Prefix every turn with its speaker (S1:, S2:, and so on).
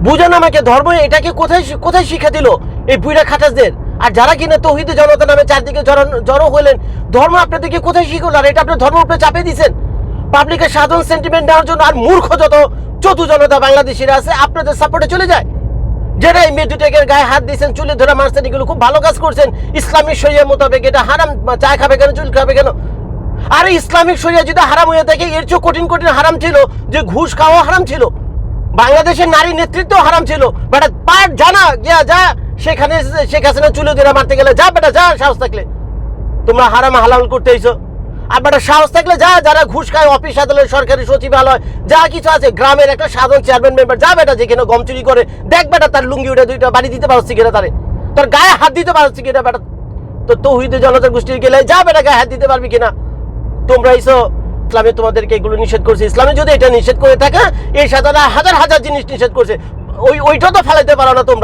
S1: বুঝেন আমাকে, ধর্ম এটাকে কোথায় কোথায় শিক্ষা দিল এই বুইড়া খাটাসদের? আর যারা কিনা তৌহিদে জনতা নামে চারদিকে জড়ো হলেন, ধর্ম আপনাদেরকে কোথায় শিখল? আর এটা আপনার ধর্ম উপরে চাপিয়ে দিচ্ছেন পাবলিকের সাধারণ সেন্টিমেন্ট নেওয়ার জন্য। আর মূর্খ যত চতু জনতা বাংলাদেশিরা আছে আপনাদের সাপোর্টে চলে যায়, যেটা এই মেয়ে দুটেকের গায়ে হাত দিয়েছেন, চুলে ধরে মারছেন, এগুলো খুব ভালো কাজ করছেন। ইসলামিক শরিয়া মোতাবেক এটা হারাম, চা খাবে কেন, চুল খাবে কেন? আর ইসলামিক শরিয়া যদি হারাম হয়ে থাকে, এর চেয়ে কঠিন কঠিন হারাম ছিল যে ঘুষ খাওয়া হারাম ছিল, বাংলাদেশের নারী নেতৃত্ব হারাম ছিল। বেটা পার জানা গিয়া যা, সেখানে শেখ হাসিনা চুলে ধরে মারতে গেলে যা, বেটা যা, সাহস থাকলে তোমরা হারাম হালাল করতে হইছো। আর বেটা সাহস থাকলে যা, যারা ঘুষ খায় অফিস আদালত সরকারি সচিবালয় যা কিছু আছে, গ্রামের একটা সাধারণ চেয়ারম্যান মেম্বার যা, বেটা যেখানে গম চুরি করে দেখ, বেটা তার লুঙ্গি উঠে দুইটা বাড়ি দিতে পারছি কিনা, তারে তোর গায়ে হাত দিতে পারছি কিনা, বেটা তো তৌহিদে জনতার গোষ্ঠীর গেলে যা, বেটা গায়ে হাত দিতে পারবি কিনা? তোমরা এইসো ইসলামে তোমাদেরকে এগুলো নিষেধ করছে। ইসলামে যদি এটা নিষেধ করে থাকে, এই সাথে হাজার হাজার জিনিস নিষেধ করছে, ওইটা তো ফেলাইতে পারো না তোমরা।